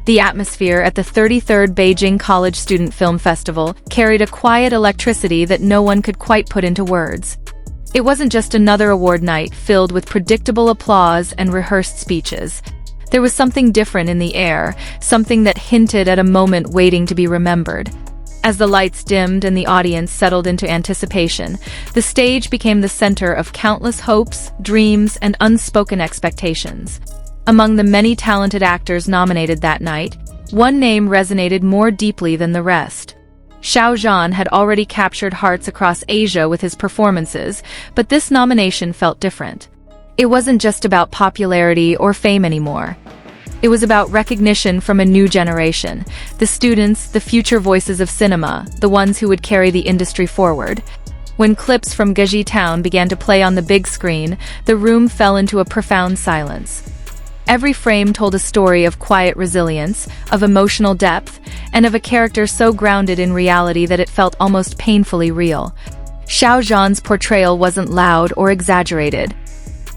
The atmosphere at the 33rd Beijing College Student Film Festival carried a quiet electricity that no one could quite put into words. It wasn't just another award night filled with predictable applause and rehearsed speeches. There was something different in the air, something that hinted at a moment waiting to be remembered. As the lights dimmed and the audience settled into anticipation, the stage became the center of countless hopes, dreams, and unspoken expectations. Among the many talented actors nominated that night, one name resonated more deeply than the rest. Xiao Zhan had already captured hearts across Asia with his performances, but this nomination felt different. It wasn't just about popularity or fame anymore. It was about recognition from a new generation, the students, the future voices of cinema, the ones who would carry the industry forward. When clips from Gezhi Town began to play on the big screen, the room fell into a profound silence. Every frame told a story of quiet resilience, of emotional depth, and of a character so grounded in reality that it felt almost painfully real. Xiao Zhan's portrayal wasn't loud or exaggerated.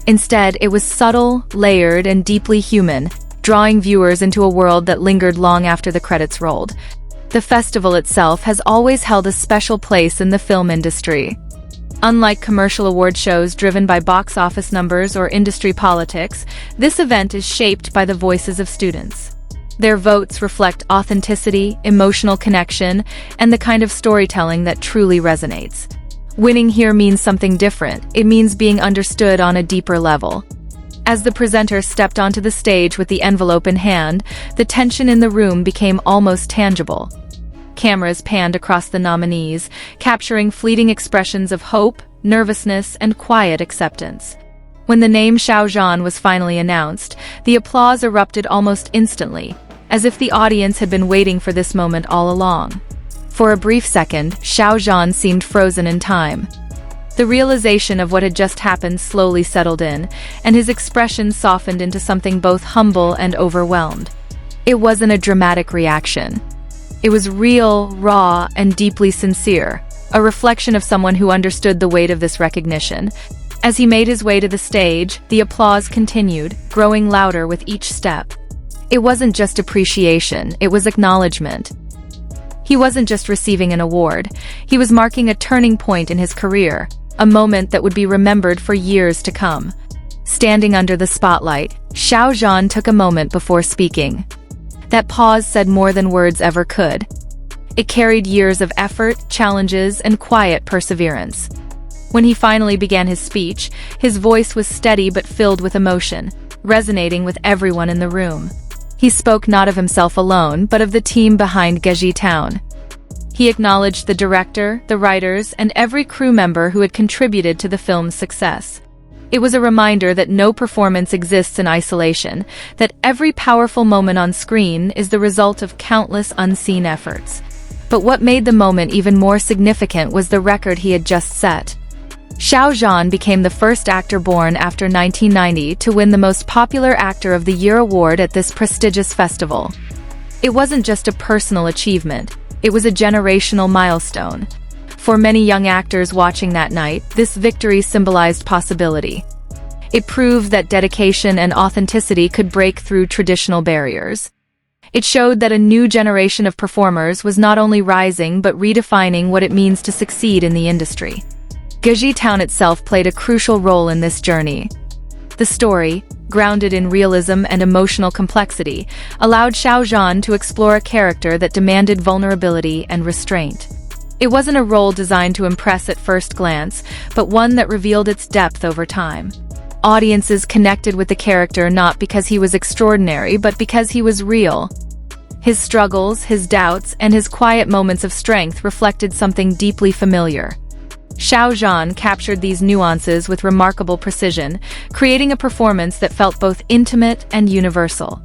Instead, it was subtle, layered, and deeply human, drawing viewers into a world that lingered long after the credits rolled. The festival itself has always held a special place in the film industry. Unlike commercial award shows driven by box office numbers or industry politics, this event is shaped by the voices of students. Their votes reflect authenticity, emotional connection, and the kind of storytelling that truly resonates. Winning here means something different. It means being understood on a deeper level. As the presenter stepped onto the stage with the envelope in hand, the tension in the room became almost tangible. Cameras panned across the nominees, capturing fleeting expressions of hope, nervousness, and quiet acceptance. When the name Xiao Zhan was finally announced, the applause erupted almost instantly, as if the audience had been waiting for this moment all along. For a brief second, Xiao Zhan seemed frozen in time. The realization of what had just happened slowly settled in, and his expression softened into something both humble and overwhelmed. It wasn't a dramatic reaction. It was real, raw, and deeply sincere, a reflection of someone who understood the weight of this recognition. As he made his way to the stage, the applause continued, growing louder with each step. It wasn't just appreciation, it was acknowledgement. He wasn't just receiving an award, he was marking a turning point in his career, a moment that would be remembered for years to come. Standing under the spotlight, Xiao Zhan took a moment before speaking. That pause said more than words ever could. It carried years of effort, challenges, and quiet perseverance. When he finally began his speech, his voice was steady but filled with emotion, resonating with everyone in the room. He spoke not of himself alone, but of the team behind Gezhi Town. He acknowledged the director, the writers, and every crew member who had contributed to the film's success. It was a reminder that no performance exists in isolation, that every powerful moment on screen is the result of countless unseen efforts. But what made the moment even more significant was the record he had just set. Xiao Zhan became the first actor born after 1990 to win the Most Popular Actor of the Year award at this prestigious festival. It wasn't just a personal achievement, it was a generational milestone. For many young actors watching that night, this victory symbolized possibility. It proved that dedication and authenticity could break through traditional barriers. It showed that a new generation of performers was not only rising but redefining what it means to succeed in the industry. Gezhi Town itself played a crucial role in this journey. The story, grounded in realism and emotional complexity, allowed Xiao Zhan to explore a character that demanded vulnerability and restraint. It wasn't a role designed to impress at first glance, but one that revealed its depth over time. Audiences connected with the character not because he was extraordinary, but because he was real. His struggles, his doubts, and his quiet moments of strength reflected something deeply familiar. Xiao Zhan captured these nuances with remarkable precision, creating a performance that felt both intimate and universal.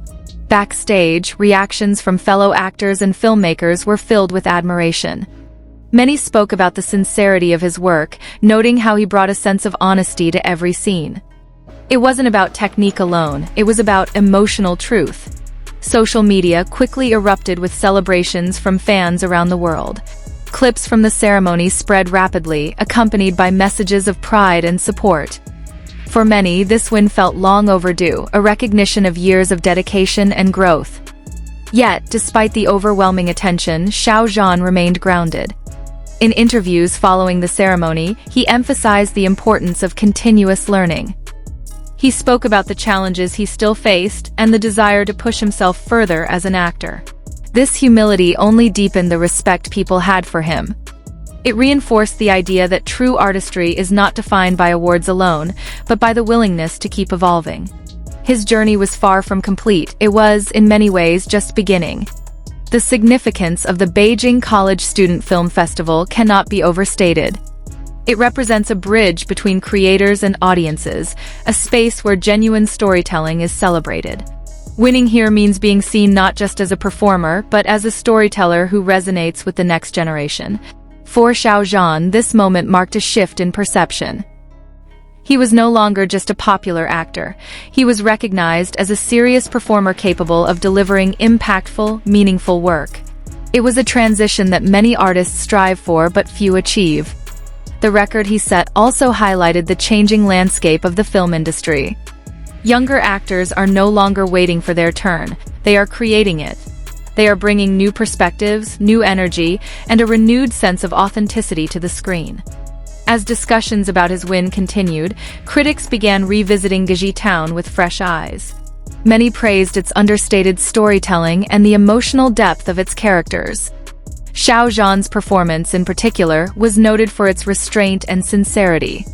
Backstage, reactions from fellow actors and filmmakers were filled with admiration. Many spoke about the sincerity of his work, noting how he brought a sense of honesty to every scene. It wasn't about technique alone, it was about emotional truth. Social media quickly erupted with celebrations from fans around the world. Clips from the ceremony spread rapidly, accompanied by messages of pride and support. For many, this win felt long overdue, a recognition of years of dedication and growth. Yet, despite the overwhelming attention, Xiao Zhan remained grounded. In interviews following the ceremony, he emphasized the importance of continuous learning. He spoke about the challenges he still faced and the desire to push himself further as an actor. This humility only deepened the respect people had for him. It reinforced the idea that true artistry is not defined by awards alone, but by the willingness to keep evolving. His journey was far from complete. It was, in many ways, just beginning. The significance of the Beijing College Student Film Festival cannot be overstated. It represents a bridge between creators and audiences, a space where genuine storytelling is celebrated. Winning here means being seen not just as a performer, but as a storyteller who resonates with the next generation. For Xiao Zhan, this moment marked a shift in perception. He was no longer just a popular actor. He was recognized as a serious performer capable of delivering impactful, meaningful work. It was a transition that many artists strive for but few achieve. The record he set also highlighted the changing landscape of the film industry. Younger actors are no longer waiting for their turn. They are creating it. They are bringing new perspectives, new energy, and a renewed sense of authenticity to the screen. As discussions about his win continued, critics began revisiting Gezhi Town with fresh eyes. Many praised its understated storytelling and the emotional depth of its characters. Xiao Zhan's performance, in particular, was noted for its restraint and sincerity.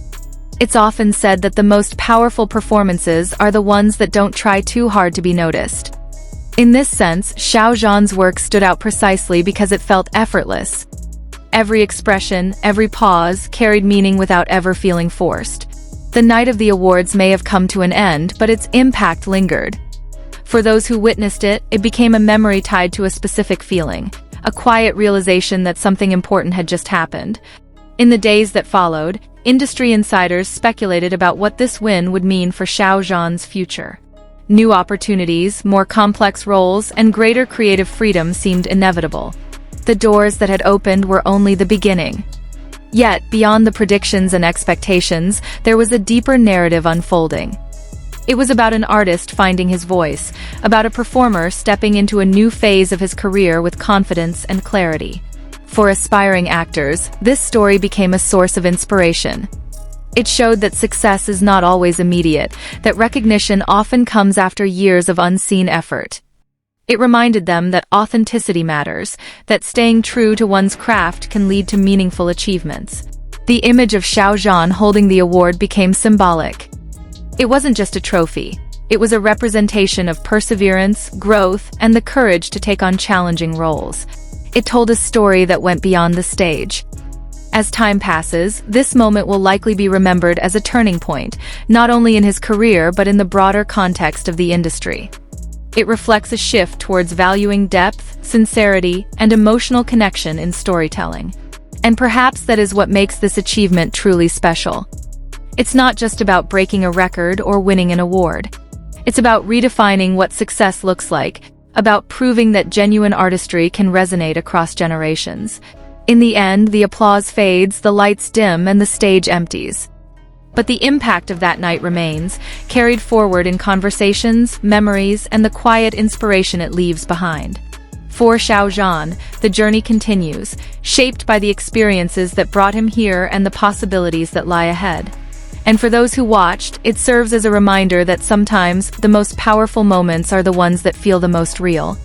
It's often said that the most powerful performances are the ones that don't try too hard to be noticed. In this sense, Xiao Zhan's work stood out precisely because it felt effortless. Every expression, every pause, carried meaning without ever feeling forced. The night of the awards may have come to an end, but its impact lingered. For those who witnessed it, it became a memory tied to a specific feeling, a quiet realization that something important had just happened. In the days that followed, industry insiders speculated about what this win would mean for Xiao Zhan's future. New opportunities, more complex roles, and greater creative freedom seemed inevitable. The doors that had opened were only the beginning. Yet, beyond the predictions and expectations, there was a deeper narrative unfolding. It was about an artist finding his voice, about a performer stepping into a new phase of his career with confidence and clarity. For aspiring actors, this story became a source of inspiration. It showed that success is not always immediate, that recognition often comes after years of unseen effort. It reminded them that authenticity matters, that staying true to one's craft can lead to meaningful achievements. The image of Xiao Zhan holding the award became symbolic. It wasn't just a trophy. It was a representation of perseverance, growth, and the courage to take on challenging roles. It told a story that went beyond the stage. As time passes, this moment will likely be remembered as a turning point, not only in his career but in the broader context of the industry. It reflects a shift towards valuing depth, sincerity, and emotional connection in storytelling. And perhaps that is what makes this achievement truly special. It's not just about breaking a record or winning an award. It's about redefining what success looks like, about proving that genuine artistry can resonate across generations. In the end, the applause fades, the lights dim, and the stage empties. But the impact of that night remains, carried forward in conversations, memories, and the quiet inspiration it leaves behind. For Xiao Zhan, the journey continues, shaped by the experiences that brought him here and the possibilities that lie ahead. And for those who watched, it serves as a reminder that sometimes the most powerful moments are the ones that feel the most real.